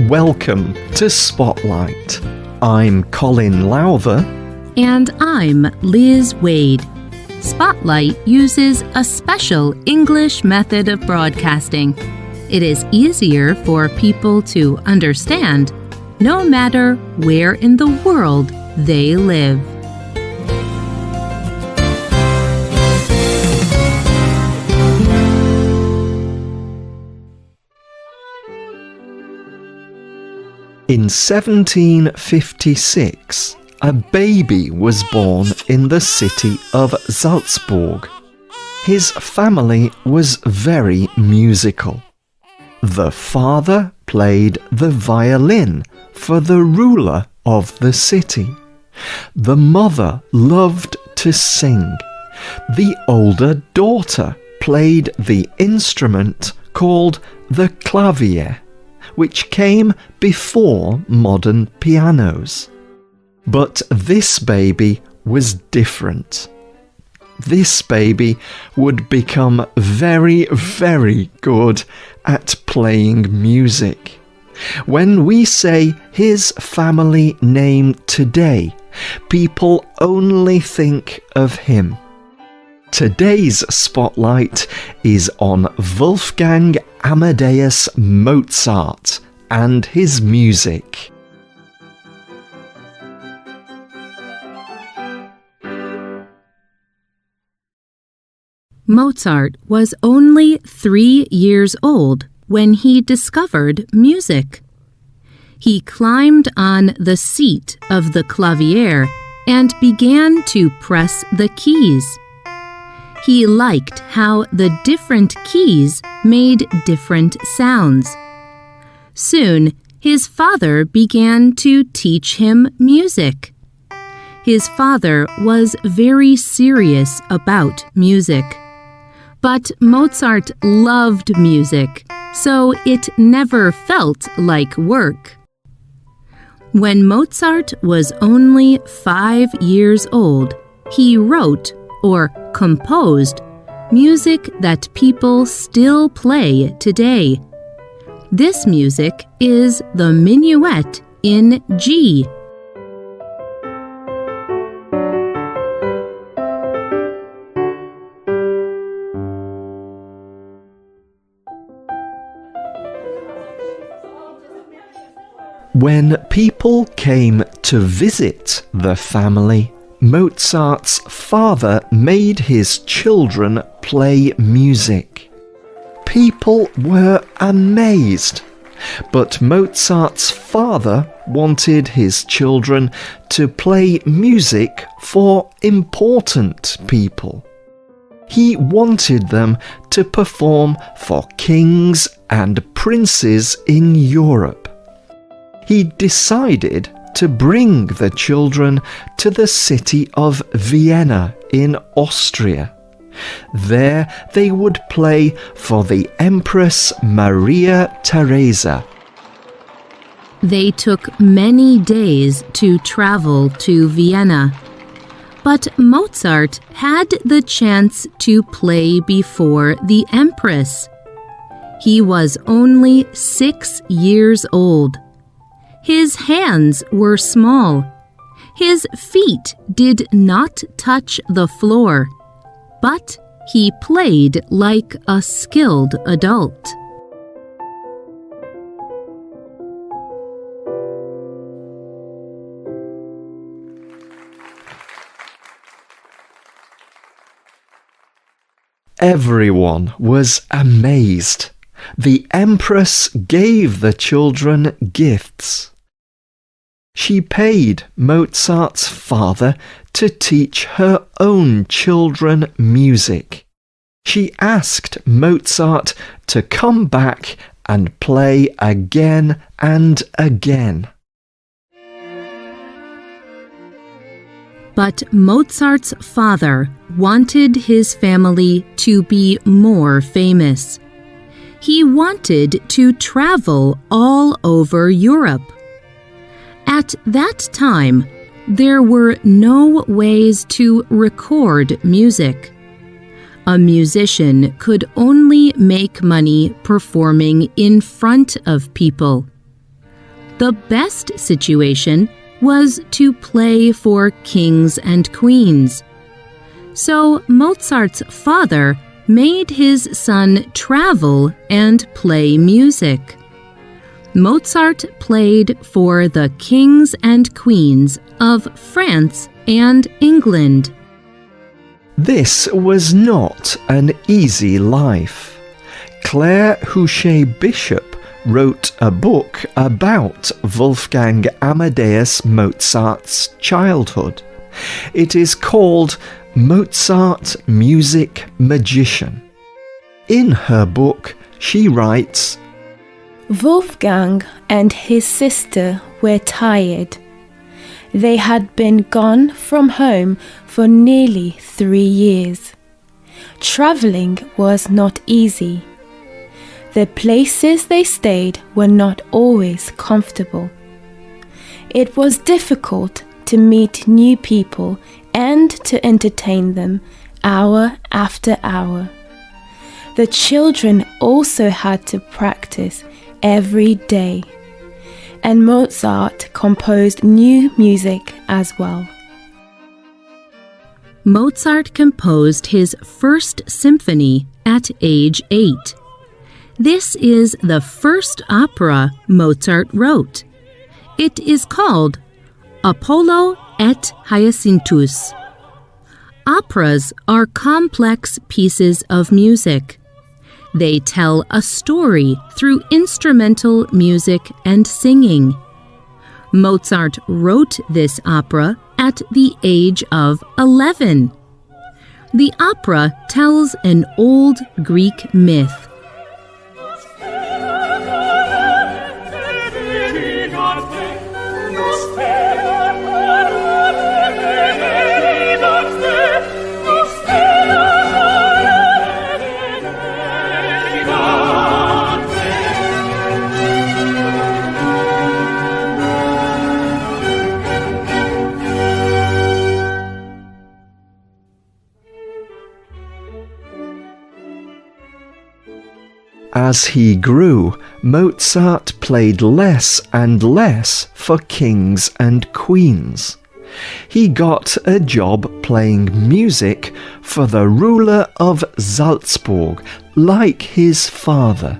welcome to Spotlight. I'm Colin Lowther. And I'm Liz Wade. Spotlight uses a special English method of broadcasting. It is easier for people to understand, no matter where in the world they live. In 1756, a baby was born in the city of Salzburg. His family was very musical. The father played the violin for the ruler of the city. The mother loved to sing. The older daughter played the instrument called the clavier, which came before modern pianos. But this baby was different. This baby would become very, very good at playing music. When we say his family name today, people only think of him. Today's spotlight is on Wolfgang Amadeus Mozart and his music. Mozart was only 3 years old when he discovered music. He climbed on the seat of the clavier and began to press the keys. He liked how the different keys made different sounds. Soon, his father began to teach him music. His father was very serious about music. But Mozart loved music, so it never felt like work. When Mozart was only 5 years old, he wrote or composed music that people still play today. This music is the Minuet in G. When people came to visit the family, Mozart's father made his children play music. People were amazed, but Mozart's father wanted his children to play music for important people. He wanted them to perform for kings and princes in Europe. He decided to bring the children to the city of Vienna in Austria. There they would play for the Empress Maria Theresa. They took many days to travel to Vienna. But Mozart had the chance to play before the Empress. He was only 6 years old. His hands were small. His feet did not touch the floor, but he played like a skilled adult. Everyone was amazed. The Empress gave the children gifts. She paid Mozart's father to teach her own children music. She asked Mozart to come back and play again and again. But Mozart's father wanted his family to be more famous. He wanted to travel all over Europe. At that time, there were no ways to record music. A musician could only make money performing in front of people. The best situation was to play for kings and queens. So Mozart's father made his son travel and play music. Mozart played for the kings and queens of France and England. This was not an easy life. Claire Houchet Bishop wrote a book about Wolfgang Amadeus Mozart's childhood. It is called Mozart Music Magician. In her book, she writes, Wolfgang and his sister were tired. They had been gone from home for nearly 3 years. Travelling was not easy. The places they stayed were not always comfortable. It was difficult to meet new people and to entertain them hour after hour. The children also had to practice every day, and Mozart composed new music as well. Mozart composed his first symphony at age 8. This is the first opera Mozart wrote. It is called Apollo et Hyacinthus. Operas are complex pieces of music. They tell a story through instrumental music and singing. Mozart wrote this opera at the age of 11. The opera tells an old Greek myth. As he grew, Mozart played less and less for kings and queens. He got a job playing music for the ruler of Salzburg, like his father.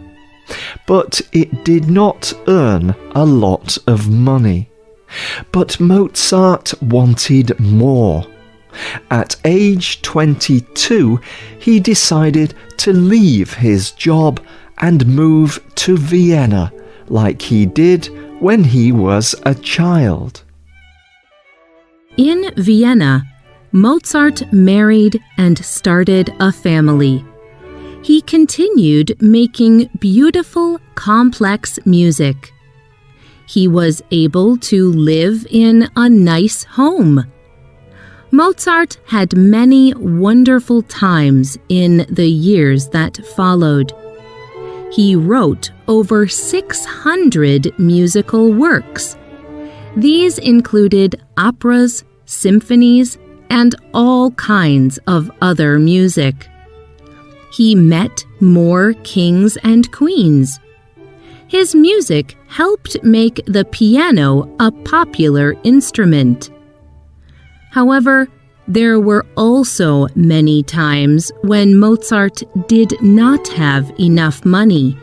But it did not earn a lot of money. But Mozart wanted more. At age 22, he decided to leave his job and move to Vienna, like he did when he was a child. In Vienna, Mozart married and started a family. He continued making beautiful, complex music. He was able to live in a nice home. Mozart had many wonderful times in the years that followed. He wrote over 600 musical works. These included operas, symphonies, and all kinds of other music. He met more kings and queens. His music helped make the piano a popular instrument. However, there were also many times when Mozart did not have enough money.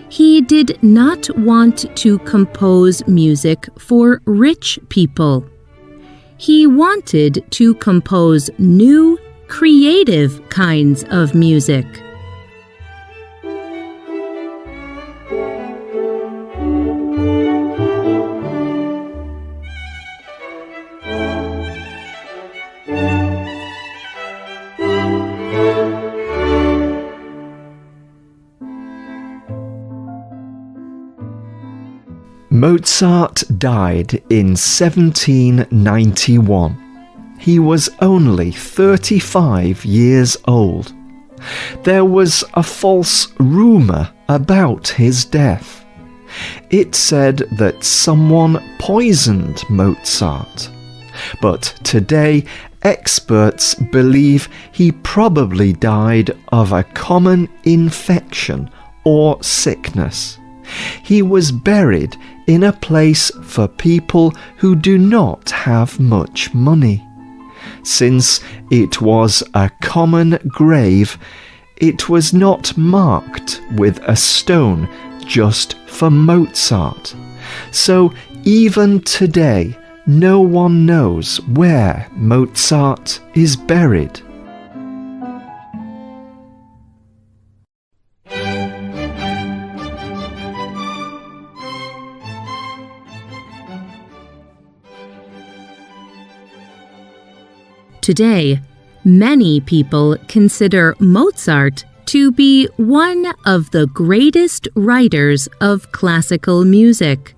He did not want to compose music for rich people. He wanted to compose new, creative kinds of music. Mozart died in 1791. He was only 35 years old. There was a false rumour about his death. It said that someone poisoned Mozart. But today, experts believe he probably died of a common infection or sickness. He was buried in a place for people who do not have much money. Since it was a common grave, it was not marked with a stone just for Mozart. So even today, no one knows where Mozart is buried. Today, many people consider Mozart to be one of the greatest writers of classical music.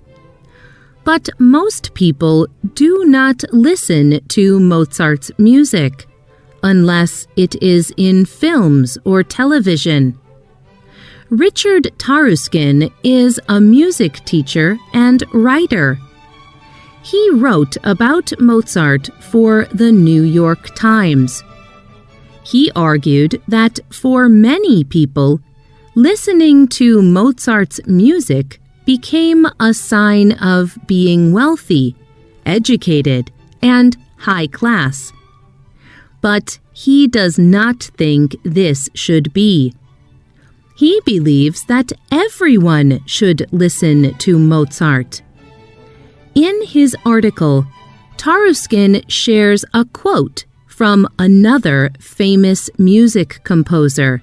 But most people do not listen to Mozart's music, unless it is in films or television. Richard Taruskin is a music teacher and writer. He wrote about Mozart for the New York Times. He argued that for many people, listening to Mozart's music became a sign of being wealthy, educated, and high class. But he does not think this should be. He believes that everyone should listen to Mozart. In his article, Taruskin shares a quote from another famous music composer.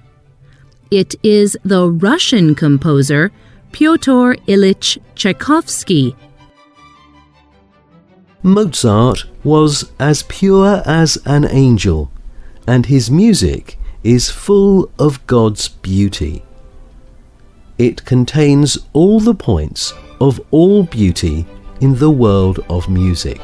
It is the Russian composer Pyotr Ilyich Tchaikovsky. Mozart was as pure as an angel, and his music is full of God's beauty. It contains all the points of all beauty in the world of music.